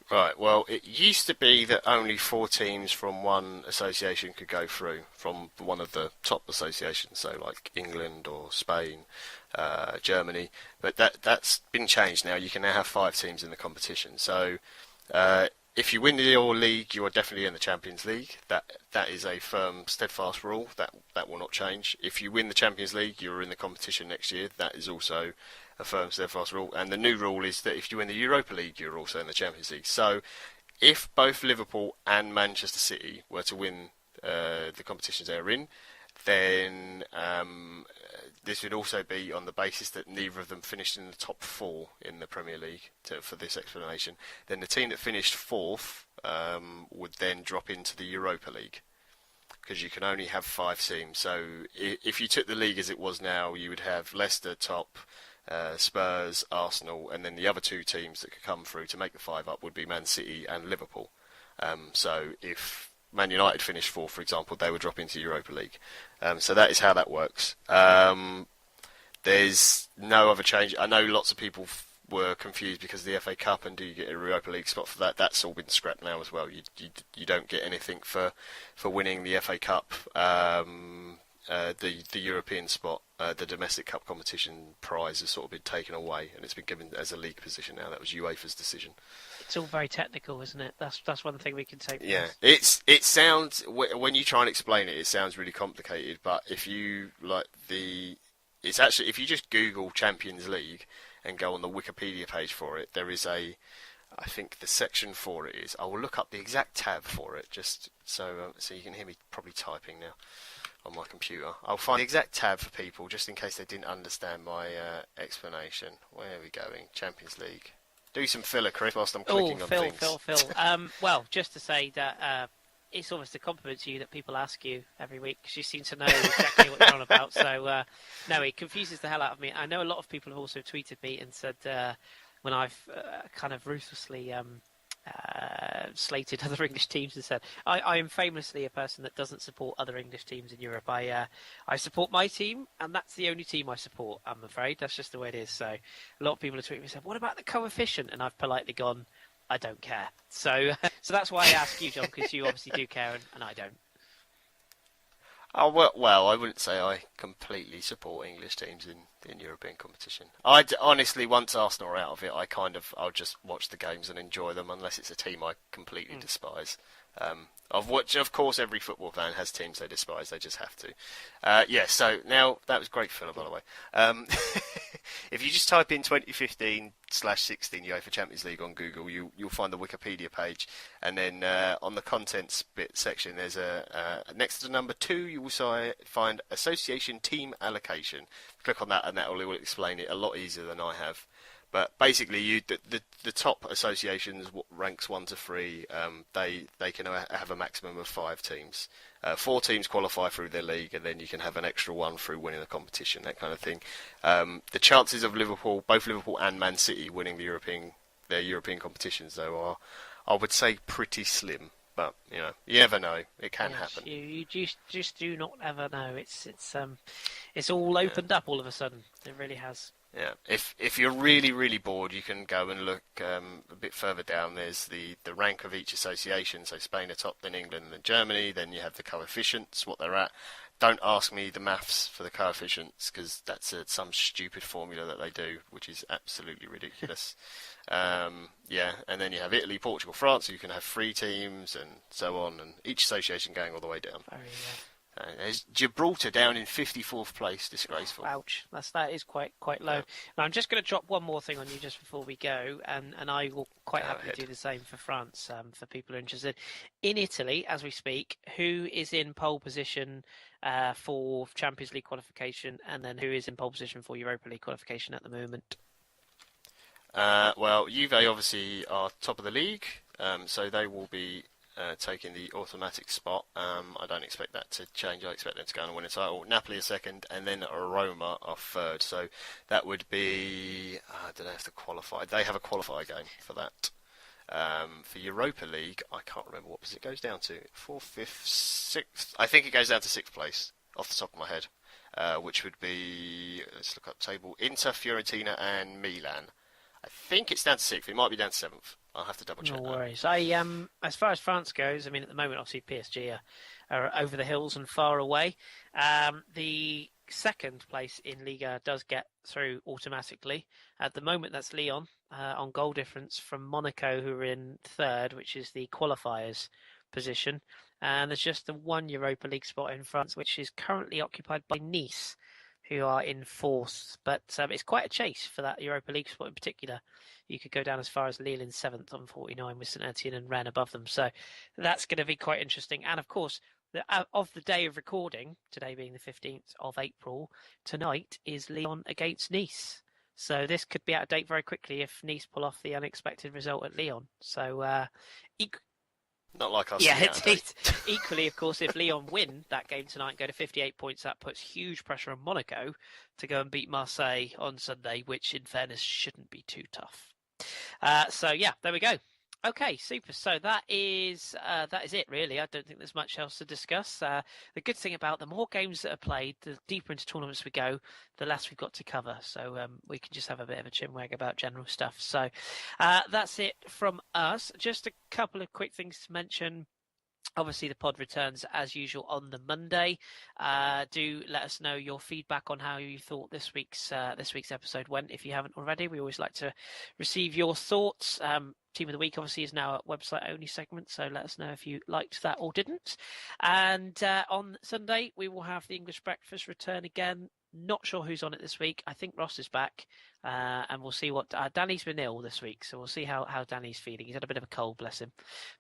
Right, well, it used to be that only 4 teams from one association could go through, from one of the top associations, so like England or Spain, Germany, but that's been changed now. You can now have 5 teams in the competition. So if you win the Euro League, you are definitely in the Champions League. That is a firm, steadfast rule. That will not change. If you win the Champions League, you are in the competition next year. That is also a firm, steadfast rule. And the new rule is that if you win the Europa League, you're also in the Champions League. So if both Liverpool and Manchester City were to win the competitions they're in, then this would also be on the basis that neither of them finished in the top 4 in the Premier League for this explanation. Then the team that finished 4th would then drop into the Europa League, because you can only have 5 teams. So if you took the league as it was now, you would have Leicester top, Spurs, Arsenal, and then the other 2 teams that could come through to make the 5 up would be Man City and Liverpool. So if Man United finished 4th, for example, they would drop into Europa League. So that is how that works. There's no other change. I know lots of people were confused because of the FA Cup, and do you get a Europa League spot for that? That's all been scrapped now as well. You don't get anything for winning the FA Cup. The European spot, the domestic cup competition prize has sort of been taken away, and it's been given as a league position now. That was UEFA's decision. It's all very technical, isn't it? That's one thing we can take. Yeah, it sounds, when you try and explain it, it sounds really complicated. But if you it's actually, if you just Google Champions League and go on the Wikipedia page for it, there is I think the section for it is. I will look up the exact tab for it, just so you can hear me probably typing now on my computer. I'll find the exact tab for people, just in case they didn't understand my explanation. Where are we going? Champions League. Do some filler, Kris, whilst I'm clicking on things. Phil. Well, just to say that it's almost a compliment to you that people ask you every week, because you seem to know exactly what you're on about. So, no, it confuses the hell out of me. I know a lot of people have also tweeted me and said when I've kind of ruthlessly slated other English teams and said I am famously a person that doesn't support other English teams in Europe. I support my team, and that's the only team I support, I'm afraid. That's just the way it is. So a lot of people have tweeted me and said, what about the coefficient? And I've politely gone, I don't care. So that's why I ask you, John, because you obviously do care and I don't. Oh, well, I wouldn't say I completely support English teams in European competition. Honestly, once Arsenal are out of it, I'll just watch the games and enjoy them, unless it's a team I completely despise. Of which, of course, every football fan has teams they despise. They just have to. So now, that was great filler, by the way. If you just type in 2015/16 UEFA Champions League on Google, you'll find the Wikipedia page, and then on the contents bit section, there's next to the number 2, you will find Association Team Allocation. Click on that, and that will explain it a lot easier than I have. But basically, the top associations, ranks 1 to 3, they can have a maximum of 5 teams. 4 teams qualify through their league, and then you can have an extra 1 through winning the competition, that kind of thing. The chances of both Liverpool and Man City winning their European competitions, though, are, I would say, pretty slim. But you never know; it can happen. You just do not ever know. It's all opened up all of a sudden. It really has. Yeah, if you're really, really bored, you can go and look a bit further down. There's the rank of each association. So Spain are top, then England, then Germany. Then you have the coefficients, what they're at. Don't ask me the maths for the coefficients, because that's some stupid formula that they do, which is absolutely ridiculous. And then you have Italy, Portugal, France. So you can have 3 teams and so on, and each association going all the way down. Gibraltar down in 54th place, disgraceful. Ouch, that is quite low. Yeah. Now I'm just going to drop one more thing on you just before we go, and I will quite happily do the same for France, for people who are interested. In Italy, as we speak, who is in pole position for Champions League qualification, and then who is in pole position for Europa League qualification at the moment? Well, Juve obviously are top of the league, so they will be taking the automatic spot. I don't expect that to change. I expect them to go and win a title. Napoli are second, and then Roma are third. So that would be... do they have to qualify? They have a qualifier game for that. For Europa League, I can't remember what it goes down to. 4th, 5th, 6th. I think it goes down to 6th place, off the top of my head, which would be... Let's look up table. Inter, Fiorentina, and Milan. I think it's down to 6th. It might be down to 7th. I'll have to double check. No that. worries. As far as France goes, I mean, at the moment, obviously PSG are over the hills and far away. The second place in Liga does get through automatically. At the moment, that's Lyon on goal difference from Monaco, who are in third, which is the qualifiers position. And there's just the one Europa League spot in France, which is currently occupied by Nice, who are in fourth. But it's quite a chase for that Europa League spot in particular. You could go down as far as Lille in 7th on 49 with St Etienne and Rennes above them. So that's going to be quite interesting. And of course, of the day of recording, today being the 15th of April, tonight is Lyon against Nice. So this could be out of date very quickly if Nice pull off the unexpected result at Lyon. So not like us. Yeah, it's equally, of course, if Lyon win that game tonight and go to 58 points, that puts huge pressure on Monaco to go and beat Marseille on Sunday, which, in fairness, shouldn't be too tough. So, yeah, there we go. Okay, super. So that is it, really. I don't think there's much else to discuss. The good thing about the more games that are played, the deeper into tournaments we go, the less we've got to cover. So we can just have a bit of a chinwag about general stuff. So that's it from us. Just a couple of quick things to mention. Obviously, the pod returns as usual on the Monday. Do let us know your feedback on how you thought this week's episode went. If you haven't already, we always like to receive your thoughts. Team of the Week obviously is now a website only segment, so let us know if you liked that or didn't. And on Sunday, we will have the English Breakfast return again. Not sure who's on it this week. I think Ross is back, and we'll see what... Danny's been ill this week, so we'll see how Danny's feeling. He's had a bit of a cold, bless him.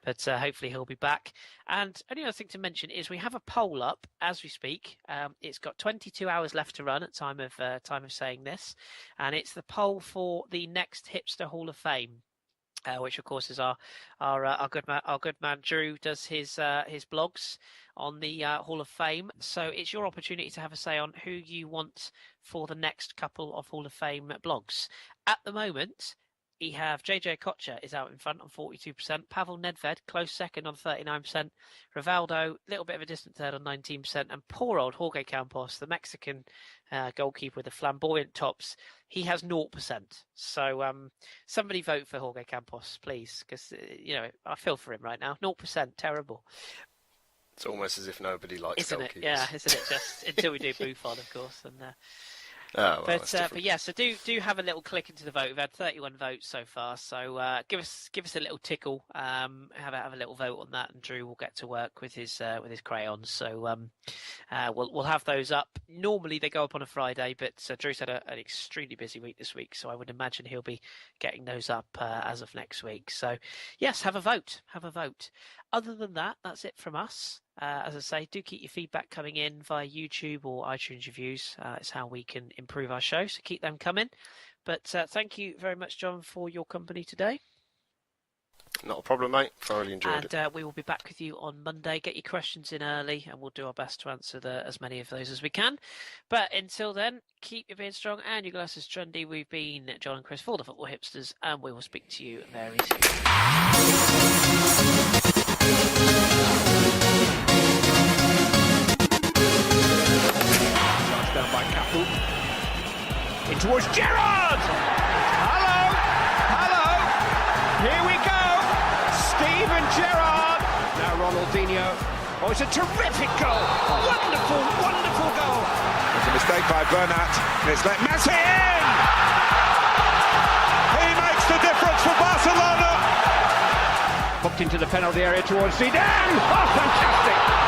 But hopefully he'll be back. And only other thing to mention is we have a poll up as we speak. It's got 22 hours left to run at time of saying this. And it's the poll for the next Hipster Hall of Fame. Which of course is our good man Drew does his blogs on the Hall of Fame. So it's your opportunity to have a say on who you want for the next couple of Hall of Fame blogs. At the moment, we have JJ Kocher is out in front on 42%. Pavel Nedved, close second on 39%. Rivaldo, little bit of a distant third on 19%. And poor old Jorge Campos, the Mexican goalkeeper with the flamboyant tops, he has 0%. So somebody vote for Jorge Campos, please, because I feel for him right now. 0%, terrible. It's almost as if nobody likes isn't goalkeepers. It? Yeah, isn't it? Just until we do Buffon, of course, and. But yeah, so do have a little click into the vote. We've had 31 votes so far, so give us a little tickle. Have a little vote on that, and Drew will get to work with his crayons. So we'll have those up. Normally they go up on a Friday, but Drew's had an extremely busy week this week, so I would imagine he'll be getting those up as of next week. So yes, have a vote. Other than that, that's it from us. As I say, do keep your feedback coming in via YouTube or iTunes reviews. It's how we can improve our show, so keep them coming. But thank you very much, John, for your company today. Not a problem, mate. Thoroughly enjoyed it. And we will be back with you on Monday. Get your questions in early, and we'll do our best to answer as many of those as we can. But until then, keep your beard strong and your glasses trendy. We've been John and Kris for the Football Hipsters, and we will speak to you very soon. Down by Cafu. In towards Gerrard! Hello! Here we go! Steven Gerrard! Now Ronaldinho. Oh, it's a terrific goal! Wonderful goal! There's a mistake by Bernat. It's let Messi in! He makes the difference for Barcelona! Hooked into the penalty area towards Zidane! Oh, fantastic!